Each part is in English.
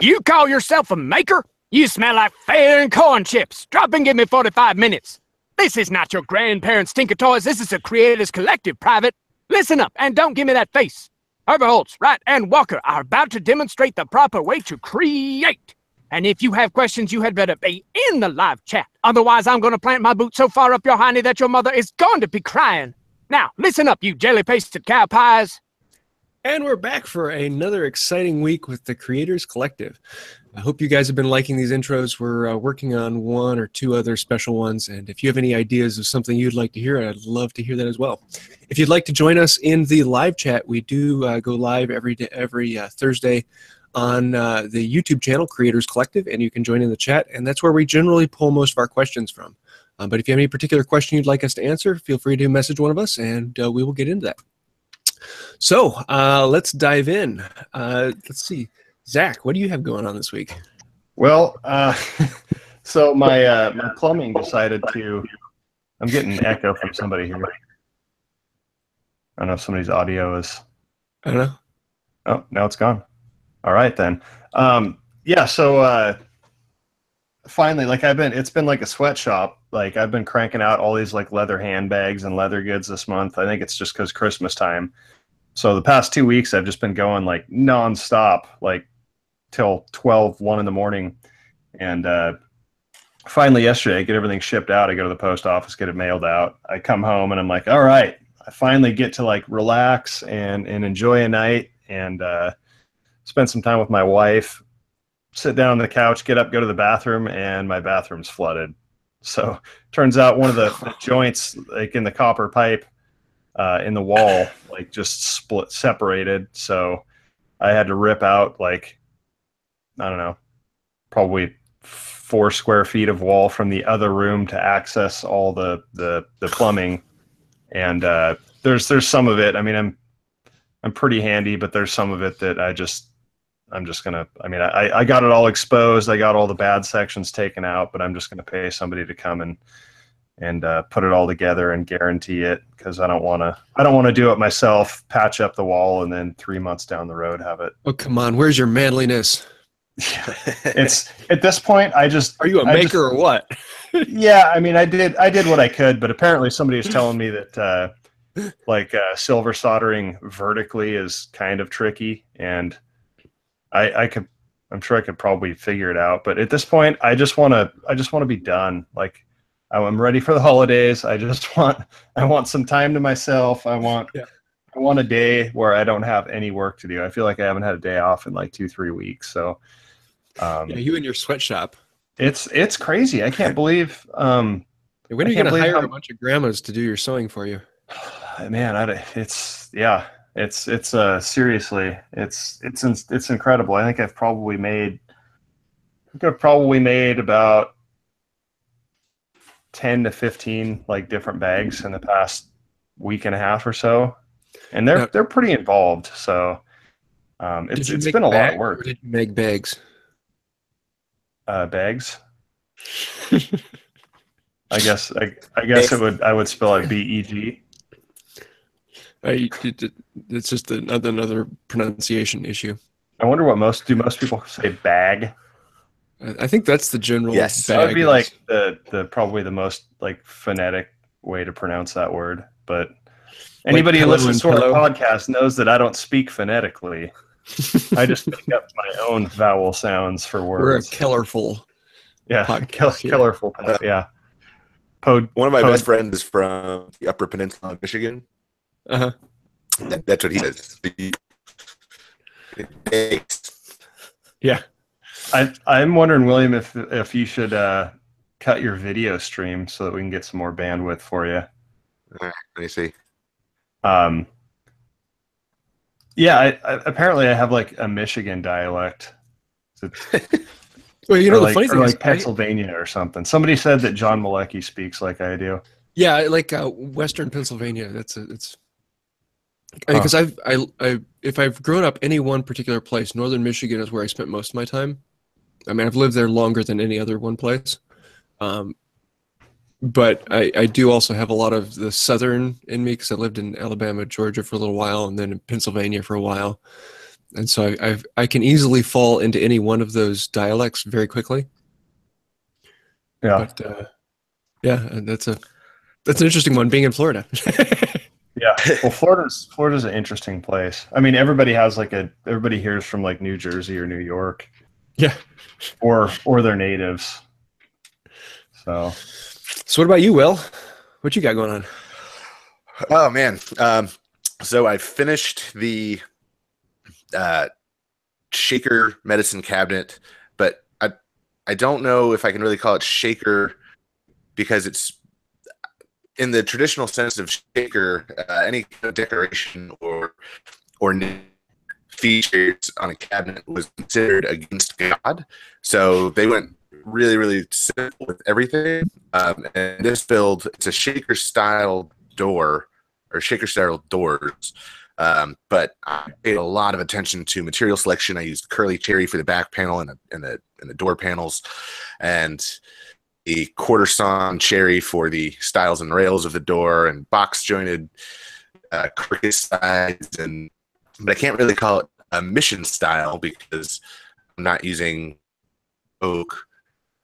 You call yourself a maker? You smell like fair and corn chips. Drop and give me 45 minutes. This is not your grandparents' Tinker Toys. This is a creators collective, Private. Listen up and don't give me that face. Overholtz, Wright, and Walker are about to demonstrate the proper way to create. And if you have questions, you had better be in the live chat. Otherwise, I'm going to plant my boot so far up your hiney that your mother is going to be crying. Now, listen up, you jelly-pasted cow pies. And we're back for another exciting week with the Creators Collective. I hope you guys have been liking these intros. We're working on one or two other special ones, and if you have any ideas of something you'd like to hear, I'd love to hear that as well. If you'd like to join us in the live chat, we do go live every Thursday on the YouTube channel, Creators Collective, and you can join in the chat, and that's where we generally pull most of our questions from. But if you have any particular question you'd like us to answer, feel free to message one of us, and we will get into that. So let's dive in. Let's see. Zach, what do you have going on this week? Well, so my plumbing decided to. I'm getting an echo from somebody here. I don't know if somebody's audio is. I don't know. Oh, now it's gone. All right then. Yeah. So finally, like it's been like a sweatshop. Like I've been cranking out all these like leather handbags and leather goods this month. I think it's just because Christmas time. So the past 2 weeks, I've just been going like nonstop, like till 12, 1 in the morning. And finally yesterday, I get everything shipped out. I go to the post office, get it mailed out. I come home and I'm like, all right, I finally get to like relax and enjoy a night and spend some time with my wife, sit down on the couch, get up, go to the bathroom, and my bathroom's flooded. So turns out one of the joints like in the copper pipe in the wall, like just separated. So I had to rip out like, I don't know, probably 4 square feet of wall from the other room to access all the plumbing. And there's some of it. I mean, I'm pretty handy, but there's some of it that I'm just gonna. I mean, I got it all exposed. I got all the bad sections taken out, but I'm just gonna pay somebody to come and put it all together and guarantee it, because I don't want to do it myself, patch up the wall, and then 3 months down the road have it. Oh, come on. Where's your manliness? It's at this point, Are you a maker or what? Yeah, I mean, I did what I could, but apparently somebody was telling me that silver soldering vertically is kind of tricky, and I'm sure I could probably figure it out. But at this point, I just want to be done. Like, I'm ready for the holidays. I want some time to myself. I want a day where I don't have any work to do. I feel like I haven't had a day off in like 2-3 weeks. So, yeah, you and your sweatshop. It's crazy. I can't believe. When are you going to hire a bunch of grandmas to do your sewing for you? Man, seriously, it's incredible. I think I've probably made about 10 to 15 like different bags in the past week and a half or so, and they're pretty involved. So it's been a lot of work. Or did you make bags? Bags. I guess I would spell it BEG. It's just another pronunciation issue. I wonder what most people say bag. I think that's the general. Yes, that would be like the probably the most like phonetic way to pronounce that word. But anybody who listens to our podcast knows that I don't speak phonetically. I just pick up my own vowel sounds for words. We're a colorful. Yeah, colorful. Yeah. One of my best friends is from the Upper Peninsula of Michigan. Uh-huh. That's what he says. Yeah. I'm wondering, William, if you should cut your video stream so that we can get some more bandwidth for you. All right, let me see. Yeah, apparently I have like a Michigan dialect. Well, you know, the funny thing is, like Pennsylvania or something. Somebody said that John Malecki speaks like I do. Yeah, like Western Pennsylvania. It's because if I've grown up any one particular place, Northern Michigan is where I spent most of my time. I mean, I've lived there longer than any other one place. But I do also have a lot of the Southern in me because I lived in Alabama, Georgia for a little while, and then in Pennsylvania for a while. And so I can easily fall into any one of those dialects very quickly. Yeah. But yeah, and that's an interesting one, being in Florida. Yeah. Well, Florida's an interesting place. I mean, everybody hears from like New Jersey or New York. Yeah. Or they're natives. So what about you, Will? What you got going on? Oh man. So I finished the shaker medicine cabinet, but I don't know if I can really call it shaker because it's in the traditional sense of shaker, any kind of decoration or features on a cabinet was considered against God. So they went really, really simple with everything. And this build, it's a shaker style door or shaker style doors. But I paid a lot of attention to material selection. I used curly cherry for the back panel and the door panels, and the quarter sawn cherry for the stiles and rails of the door, and box jointed cricket sides. But I can't really call it a mission style because I'm not using oak,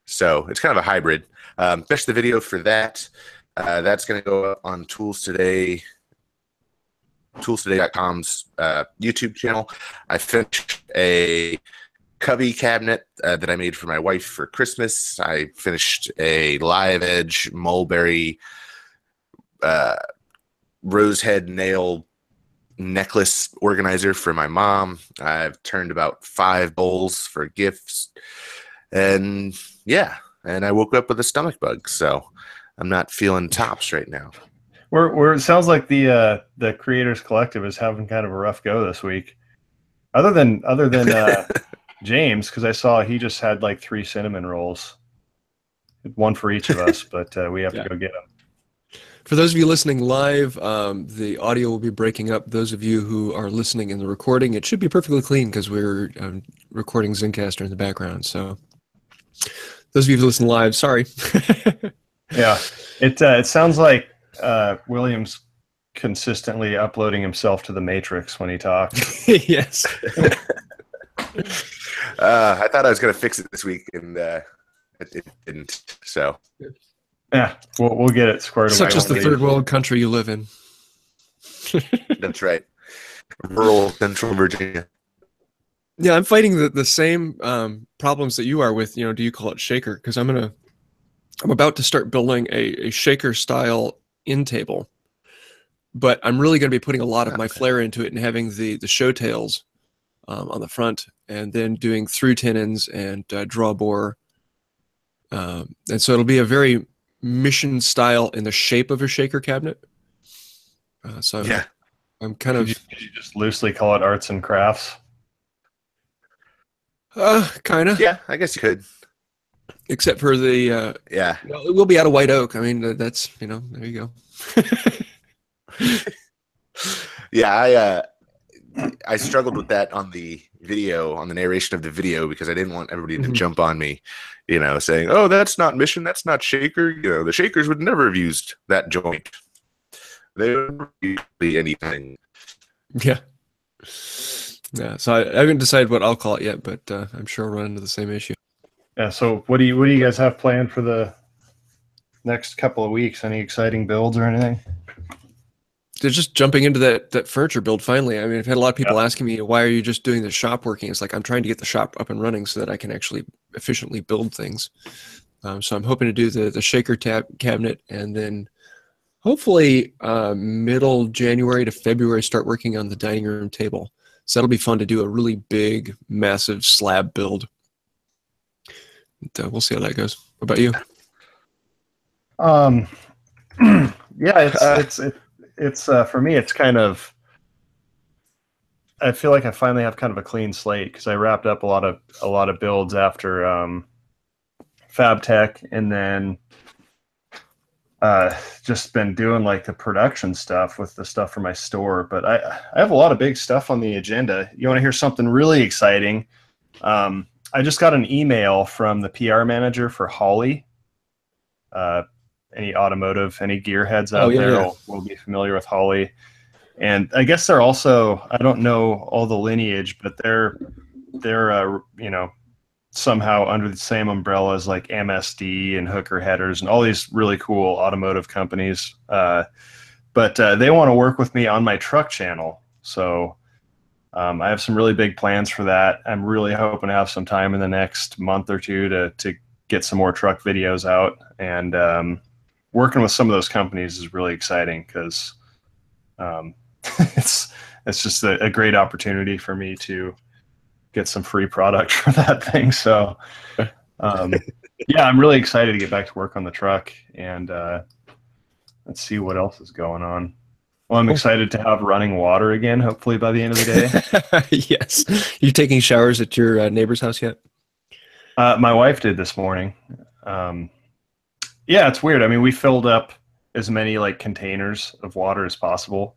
so it's kind of a hybrid. Finished the video for that. That's going to go up on toolstoday.com's YouTube channel. I finished a cubby cabinet that I made for my wife for Christmas. I finished a live edge mulberry rosehead nail necklace organizer for my mom. I've turned about 5 bowls for gifts, and yeah, and I woke up with a stomach bug, so I'm not feeling tops right now. It sounds like the Creators Collective is having kind of a rough go this week. Other than James, because I saw he just had like 3 cinnamon rolls, one for each of us, but we have to go get them. For those of you listening live, the audio will be breaking up. Those of you who are listening in the recording, it should be perfectly clean because we're recording Zencastr in the background. So those of you who listen live, sorry. Yeah, it sounds like William's consistently uploading himself to the Matrix when he talks. Yes. I thought I was going to fix it this week, and it didn't. So yeah, we'll get it squared away. Such as the third world country you live in. That's right. Rural Central Virginia. Yeah, I'm fighting the same problems that you are with, do you call it shaker? Because I'm about to start building a shaker style in table, but I'm really going to be putting a lot of my flair into it and having the show tails on the front, and then doing through tenons and draw bore. And so it'll be a very mission style in the shape of a shaker cabinet. So yeah, I'm kind of. Could you just loosely call it arts and crafts? Kind of. Yeah, I guess you could. Except for the yeah, it will be out of white oak. I mean, that's there you go. Yeah, I struggled with that on the video, on the narration of the video, because I didn't want everybody to jump on me, saying, "Oh, that's not mission, that's not shaker." The Shakers would never have used that joint. They would be anything. Yeah. Yeah. So I haven't decided what I'll call it yet, but I'm sure I'll run into the same issue. Yeah. So what do you guys have planned for the next couple of weeks? Any exciting builds or anything? They're just jumping into that furniture build finally. I mean, I've had a lot of people asking me, why are you just doing the shop working? It's like, I'm trying to get the shop up and running so that I can actually efficiently build things. So I'm hoping to do the shaker cabinet, and then hopefully middle January to February start working on the dining room table. So that'll be fun to do a really big, massive slab build. We'll see how that goes. What about you? Yeah, it's for me, it's kind of, I feel like I finally have kind of a clean slate because I wrapped up a lot of builds after FabTech, and then just been doing like the production stuff with the stuff for my store. But I have a lot of big stuff on the agenda. You want to hear something really exciting? I just got an email from the PR manager for Holley. Any automotive, any gearheads out there will be familiar with Holley. And I guess they're also, I don't know all the lineage, but they're you know, somehow under the same umbrella as like MSD and Hooker Headers and all these really cool automotive companies. But they want to work with me on my truck channel. So I have some really big plans for that. I'm really hoping to have some time in the next month or two to get some more truck videos out. And working with some of those companies is really exciting because it's just a great opportunity for me to get some free product for that thing. So yeah, I'm really excited to get back to work on the truck, and let's see what else is going on. Well, I'm excited to have running water again, hopefully by the end of the day. Yes. You taking showers at your neighbor's house yet? My wife did this morning. Yeah, it's weird. I mean, we filled up as many like containers of water as possible.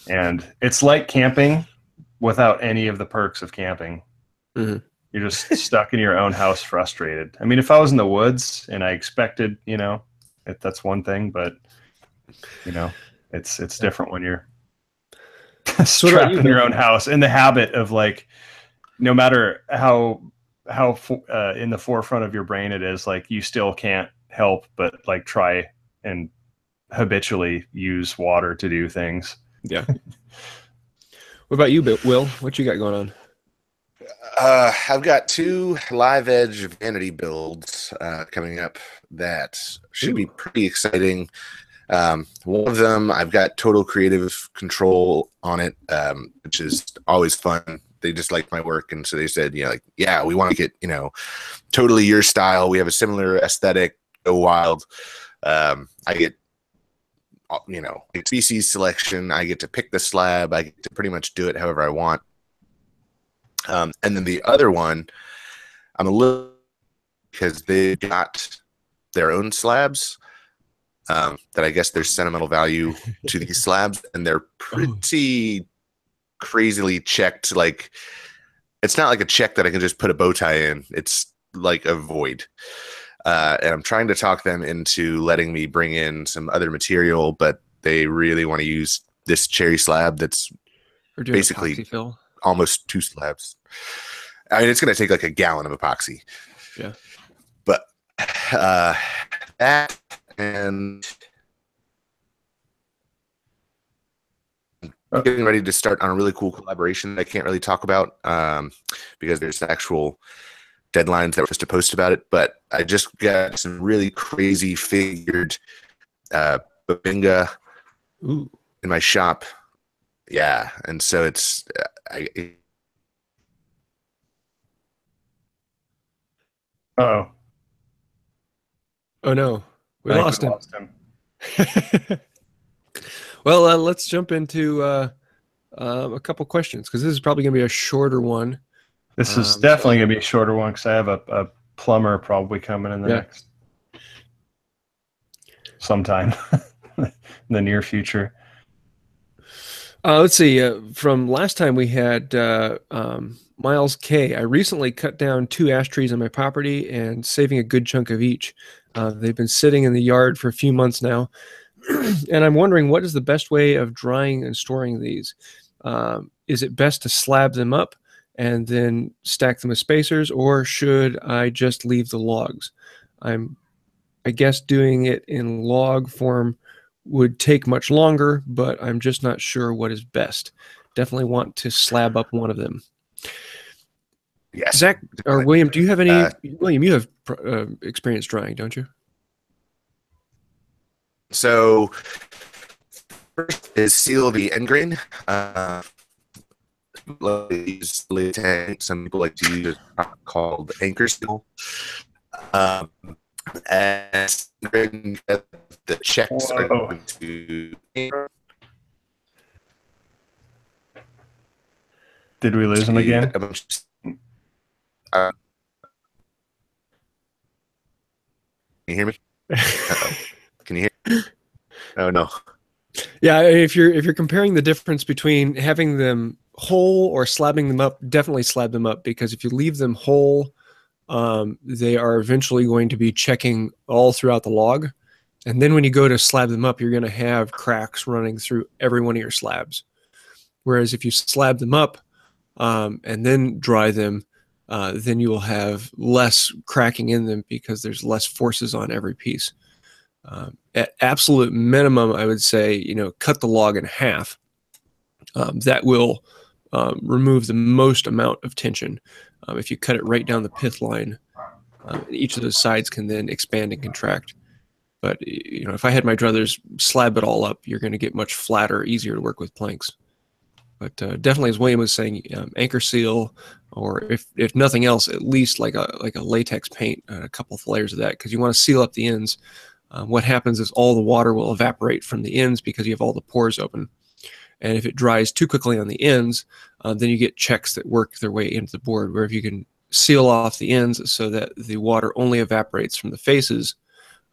And it's like camping without any of the perks of camping. Mm-hmm. You're just stuck in your own house, frustrated. I mean, if I was in the woods and I expected, you know, that's one thing, but you know, it's different when you're trapped in your own house, in the habit of like, no matter how in the forefront of your brain it is, like you still can't help but like try and habitually use water to do things. Yeah. What about you, Will? What you got going on? I've got 2 live edge vanity builds coming up that should be pretty exciting. One of them, I've got total creative control on it, which is always fun. They just like my work, and so they said, you know, like, yeah, we want to get, you know, totally your style. We have a similar aesthetic. Go wild. I get, you know, species selection. I get to pick the slab. I get to pretty much do it however I want. And then the other one, I'm a little, because they got their own slabs. That I guess there's sentimental value to these slabs, and they're pretty crazily checked. Like, it's not like a check that I can just put a bow tie in. It's like a void. And I'm trying to talk them into letting me bring in some other material, but they really want to use this cherry slab that's basically almost 2 slabs. I mean, it's going to take like a gallon of epoxy. Yeah. But that and getting ready to start on a really cool collaboration that I can't really talk about because there's actual deadlines that we're supposed to post about it. But I just got some really crazy figured Babinga in my shop. Yeah, and so it's oh no, we lost him. Well, let's jump into a couple questions, because this is probably going to be a shorter one. This is definitely going to be a shorter one because I have a plumber probably coming in the next sometime in the near future. Let's see. From last time we had Miles K. I recently cut down 2 ash trees on my property and saving a good chunk of each. They've been sitting in the yard for a few months now. And I'm wondering, what is the best way of drying and storing these? Is it best to slab them up and then stack them with spacers, or should I just leave the logs? I guess doing it in log form would take much longer, but I'm just not sure what is best. Definitely want to slab up one of them. Yes. Zach or William, do you have any? William, you have experience drying, don't you? So first is seal the end grain. Some people like to use a called anchor seal. And the checks are going to. Did we lose him again? Can you hear me? Can you hear? Oh no. Yeah, if you're comparing the difference between having them whole or slabbing them up, definitely slab them up, because if you leave them whole, they are eventually going to be checking all throughout the log, And then when you go to slab them up, you're going to have cracks running through every one of your slabs. Whereas if you slab them up and then dry them, then you will have less cracking in them because there's less forces on every piece. At absolute minimum, I would say, cut the log in half. That will remove the most amount of tension. If you cut it right down the pith line, each of those sides can then expand and contract. But if I had my druthers slab it all up, you're going to get much flatter, easier to work with planks. But definitely, as William was saying, anchor seal, or if nothing else, at least like a latex paint, a couple of layers of that, because you want to seal up the ends. What happens is all the water will evaporate from the ends because you have all the pores open. And if it dries too quickly on the ends, then you get checks that work their way into the board, where if you can seal off the ends so that the water only evaporates from the faces,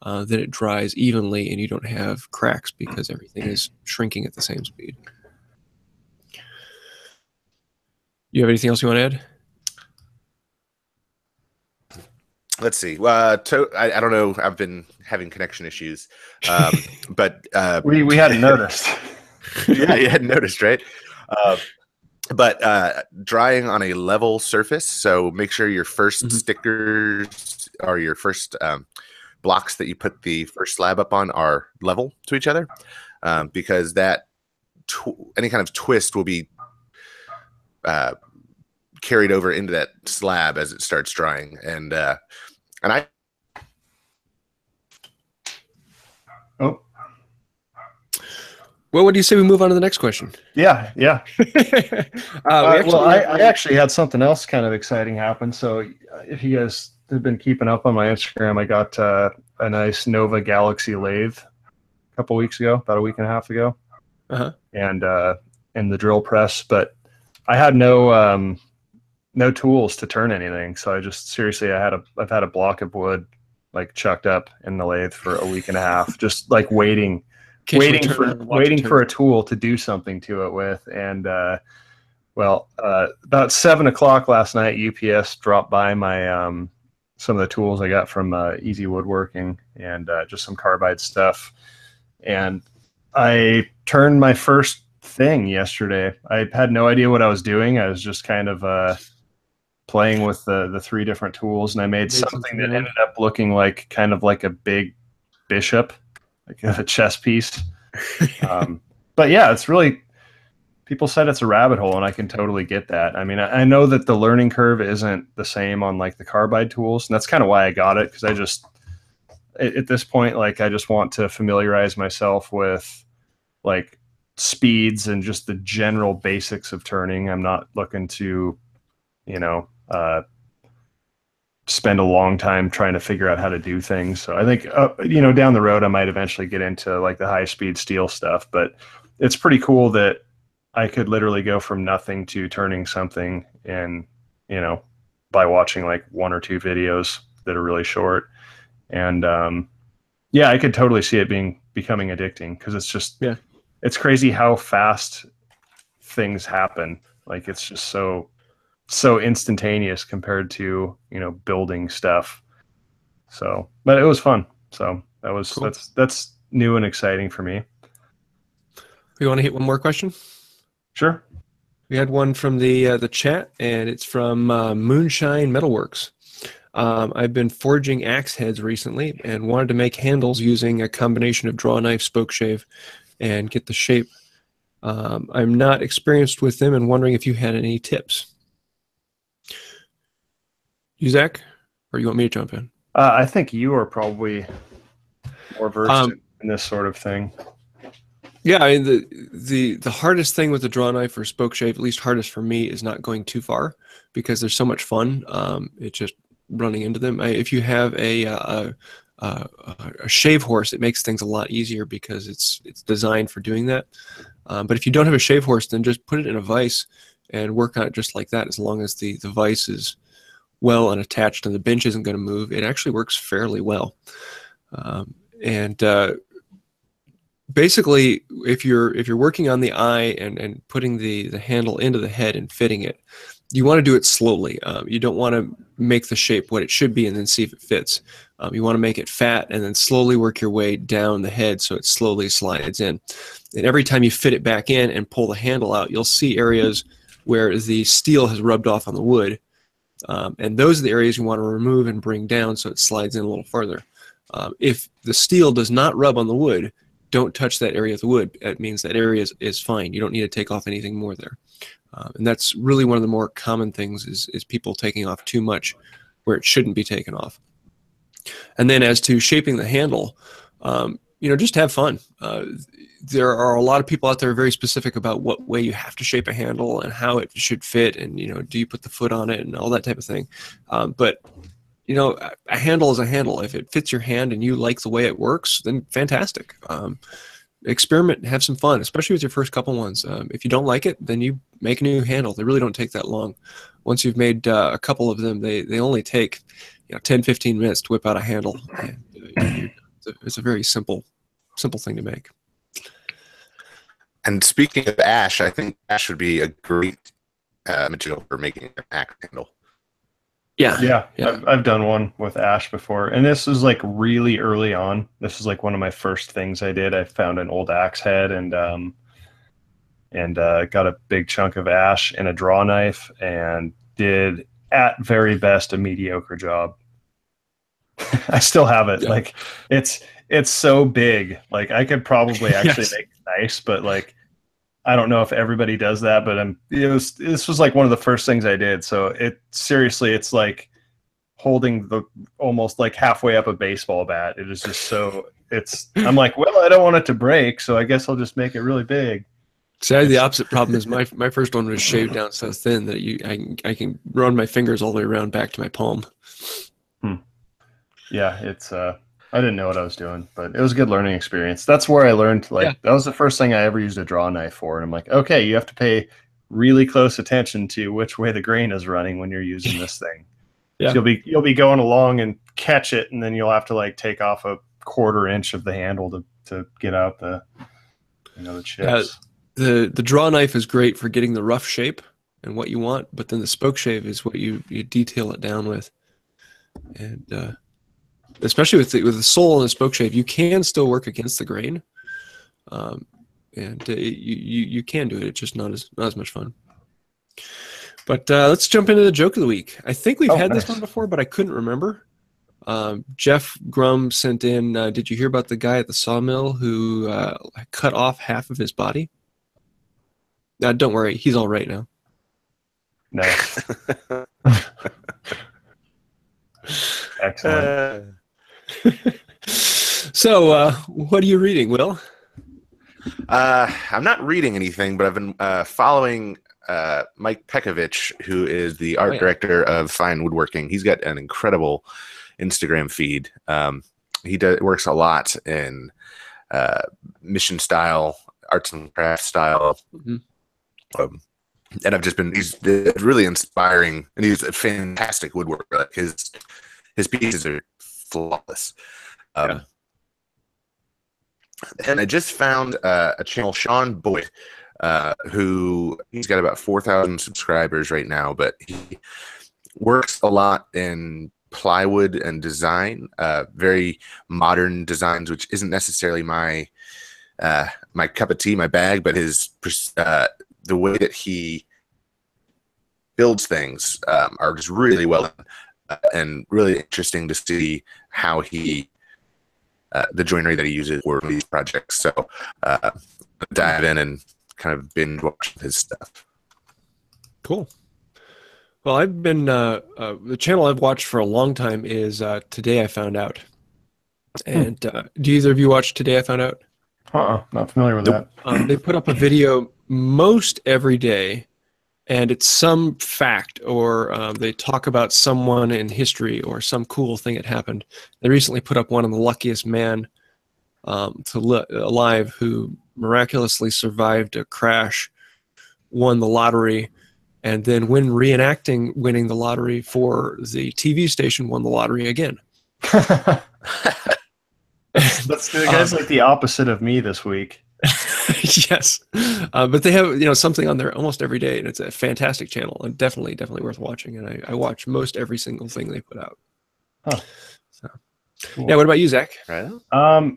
then it dries evenly and you don't have cracks because everything is shrinking at the same speed. You have anything else you want to add? Let's see. I don't know. I've been having connection issues, but we hadn't noticed. Yeah, you hadn't noticed, right? But drying on a level surface. So make sure your first stickers or your first blocks that you put the first slab up on are level to each other, because that any kind of twist will be carried over into that slab as it starts drying. And I. Oh. Well, what do you say we move on to the next question? Yeah. Well, I actually had something else kind of exciting happen. So if you guys have been keeping up on my Instagram, I got a nice Nova Galaxy lathe a couple weeks ago, about a week and a half ago, and the drill press. But I had no tools to turn anything, so I just seriously I've had a block of wood like chucked up in the lathe for a week and a half, just like waiting for a tool to do something to it with. And about 7 o'clock last night, UPS dropped by my some of the tools I got from Easy Woodworking and just some carbide stuff. And I turned my first thing yesterday. I had no idea what I was doing. I was just kind of playing with the 3 different tools, and I made something that ended up looking like kind of like a big bishop, like a chess piece. But yeah, it's really, people said it's a rabbit hole, and I can totally get that. I mean, I know that the learning curve isn't the same on like the carbide tools, and that's kind of why I got it, because I just, at this point, like I just want to familiarize myself with like speeds and just the general basics of turning. I'm not looking to, spend a long time trying to figure out how to do things. So I think, down the road, I might eventually get into like the high speed steel stuff, but it's pretty cool that I could literally go from nothing to turning something in, by watching like 1 or 2 videos that are really short. And I could totally see it becoming addicting, because it's just, it's crazy how fast things happen. Like it's just so instantaneous compared to, building stuff. So, but it was fun. So that was cool. That's new and exciting for me. We want to hit one more question? Sure. We had one from the chat, and it's from Moonshine Metalworks. I've been forging axe heads recently and wanted to make handles using a combination of draw knife, spoke shave, and get the shape. I'm not experienced with them and wondering if you had any tips. You, Zach, or you want me to jump in? I think you are probably more versed in this sort of thing. Yeah, I mean, the hardest thing with the draw knife or spoke shave, at least hardest for me, is not going too far, because there's so much fun. It's just running into them. If you have a shave horse, it makes things a lot easier because it's designed for doing that. But if you don't have a shave horse, then just put it in a vise and work on it just like that. As long as the vise is well unattached and the bench isn't going to move, it actually works fairly well. Basically, if you're working on the eye and putting the handle into the head and fitting it, you want to do it slowly. You don't want to make the shape what it should be and then see if it fits. You want to make it fat and then slowly work your way down the head so it slowly slides in. And every time you fit it back in and pull the handle out, you'll see areas where the steel has rubbed off on the wood. And those are the areas you want to remove and bring down so it slides in a little farther. If the steel does not rub on the wood, don't touch that area of the wood. That means that area is fine. You don't need to take off anything more there. And that's really one of the more common things is people taking off too much where it shouldn't be taken off. And then as to shaping the handle, just have fun. There are a lot of people out there very specific about what way you have to shape a handle and how it should fit, and do you put the foot on it and all that type of thing. But a handle is a handle. If it fits your hand and you like the way it works, then fantastic. Experiment, have some fun, especially with your first couple ones. If you don't like it, then you make a new handle. They really don't take that long. Once you've made a couple of them, they only take 10-15 minutes to whip out a handle. And, it's a very simple thing to make. And speaking of ash, I think ash would be a great material for making an axe handle. Yeah. I've done one with ash before, and this was like really early on. This was like one of my first things I did. I found an old axe head and got a big chunk of ash and a draw knife, and did at very best a mediocre job. I still have it. Yeah. Like it's so big. Like I could probably actually make it nice, but like I don't know if everybody does that, but this was like one of the first things I did. So it's like holding almost like halfway up a baseball bat. It is just so I'm like, well, I don't want it to break, so I guess I'll just make it really big. See, I had the opposite problem. Is my first one was shaved down so thin that I can run my fingers all the way around back to my palm. Yeah, I didn't know what I was doing, but it was a good learning experience. That's where I learned, that was the first thing I ever used a draw knife for. And I'm like, okay, you have to pay really close attention to which way the grain is running when you're using this thing. Yeah. So you'll be going along and catch it, and then you'll have to like take off a 1/4 inch of the handle to get out the chips. The draw knife is great for getting the rough shape and what you want, but then the spoke shave is what you detail it down with. And especially with the sole and the spoke shave, you can still work against the grain, and you can do it. It's just not as much fun. But let's jump into the joke of the week. I think we've had this one before, but I couldn't remember. Jeff Grum sent in, did you hear about the guy at the sawmill who cut off half of his body? Don't worry, he's all right now. No. Excellent. So, what are you reading, Will? I'm not reading anything, but I've been following Mike Pekovich, who is the art director of Fine Woodworking. He's got an incredible Instagram feed. He works a lot in mission style, arts and crafts style. Mm-hmm. And he's really inspiring, and he's a fantastic woodworker. Like his pieces are flawless. And I just found a channel, Sean Boyd, who he's got about 4,000 subscribers right now, but he works a lot in plywood and design, very modern designs, which isn't necessarily my cup of tea, my bag, but the way that he builds things are just really well done, and really interesting to see how he the joinery that he uses for these projects. So dive in and kind of binge watch his stuff. Cool. Well, I've been the channel I've watched for a long time is Today I Found Out. And do either of you watch Today I Found Out? Not familiar with that. They put up a video most every day, and it's some fact, or they talk about someone in history or some cool thing that happened. They recently put up one on the luckiest man alive who miraculously survived a crash, won the lottery, and then when reenacting winning the lottery for the TV station, won the lottery again. That's the guy's like the opposite of me this week. Yes, but they have something on there almost every day, and it's a fantastic channel and definitely worth watching. And I watch most every single thing they put out. Huh. So Cool. Yeah. What about you, Zach? Right?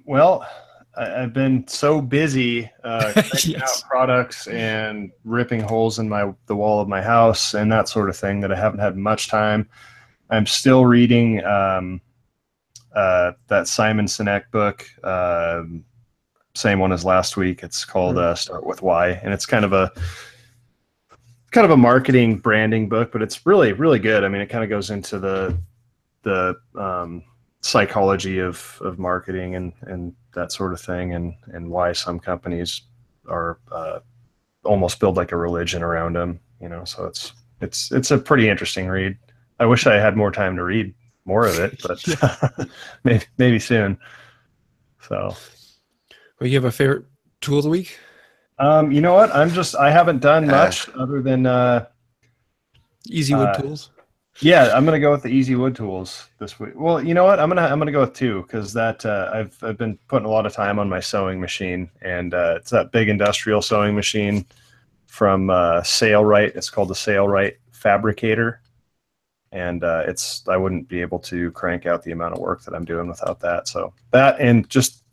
Well, I've been so busy cranking Yes. out products and ripping holes in the wall of my house and that sort of thing that I haven't had much time. I'm still reading that Simon Sinek book, same one as last week. It's called Start With Why, and it's kind of a marketing branding book, but it's really, really good. I mean, it kind of goes into the psychology of marketing and that sort of thing, and why some companies are almost build like a religion around them. So it's a pretty interesting read. I wish I had more time to read more of it, but maybe soon. So, Well, you have a favorite tool of the week? you know what? I haven't done much other than Easy wood tools. yeah, I'm gonna go with the easy wood tools this week. Well, you know what? I'm gonna go with two, because that I've been putting a lot of time on my sewing machine, and it's that big industrial sewing machine from Sailrite. It's called the Sailrite Fabricator, and I wouldn't be able to crank out the amount of work that I'm doing without that. So that, and just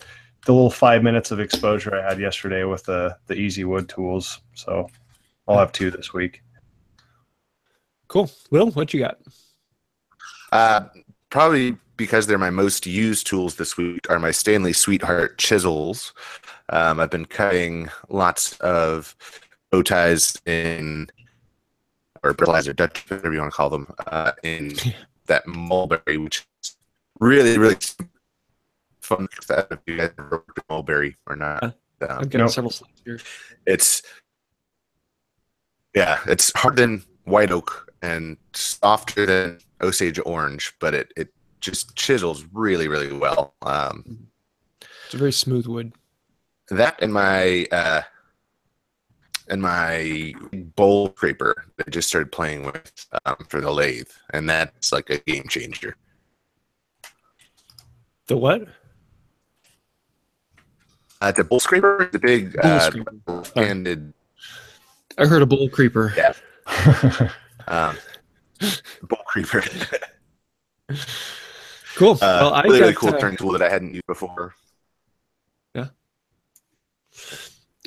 the little 5 minutes of exposure I had yesterday with the easy wood tools. So I'll have two this week. Cool. Will, what you got? Probably because they're my most used tools this week are my Stanley Sweetheart chisels. I've been cutting lots of bow ties or brittle or Dutch, whatever you want to call them, in that mulberry, which is really, really fun. If you guys ever worked with mulberry or not. I've got several slabs here. It's harder than white oak and softer than Osage orange, but it just chisels really, really well. It's a very smooth wood. That and my bowl scraper that I just started playing with for the lathe, and that's like a game changer. The what? It's a bowl scraper, the big Bowl scraper. handed. I heard a bowl creeper. Yeah. Bowl creeper. Cool. Well, really cool turn tool that I hadn't used before. Yeah.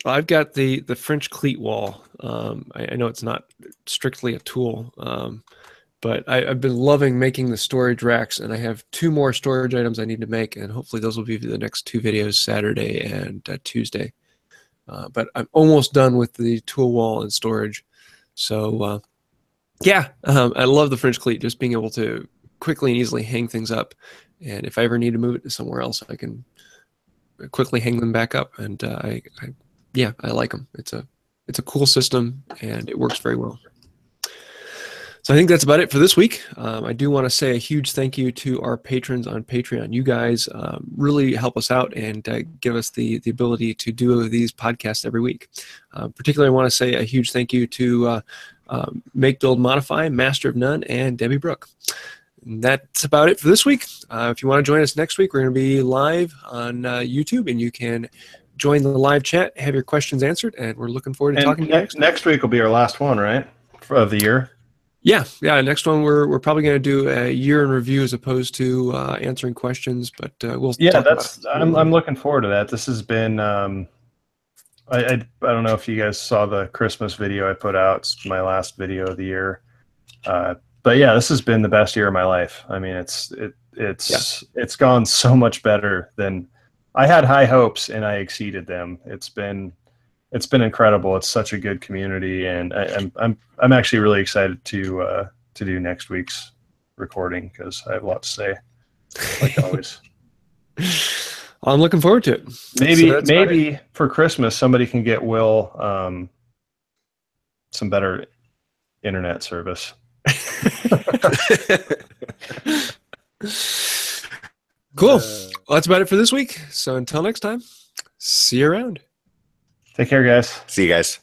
Well, I've got the French cleat wall. I know it's not strictly a tool, but I've been loving making the storage racks, and I have two more storage items I need to make, and hopefully those will be the next two videos, Saturday and Tuesday. But I'm almost done with the tool wall and storage. So, yeah, I love the French cleat, just being able to quickly and easily hang things up. And if I ever need to move it to somewhere else, I can quickly hang them back up. And I like them. It's a cool system, and it works very well. So I think that's about it for this week. I do want to say a huge thank you to our patrons on Patreon. You guys really help us out and give us the ability to do these podcasts every week. Particularly, I want to say a huge thank you to Make, Build, Modify, Master of None, and Debbie Brooke. And that's about it for this week. If you want to join us next week, we're going to be live on YouTube, and you can join the live chat, have your questions answered, and we're looking forward to talking to you next week will be our last one, right, of the year? Yeah. Next one, we're probably going to do a year in review as opposed to answering questions, but we'll. Yeah, I'm looking forward to that. This has been. I don't know if you guys saw the Christmas video I put out. It's my last video of the year. But yeah, this has been the best year of my life. I mean, it's gone so much better than I had. High hopes, and I exceeded them. It's been incredible. It's such a good community, and I'm actually really excited to do next week's recording, because I have a lot to say, like always. I'm looking forward to it. Maybe for Christmas somebody can get Will some better internet service. Cool. Well, that's about it for this week. So until next time, see you around. Take care, guys. See you guys.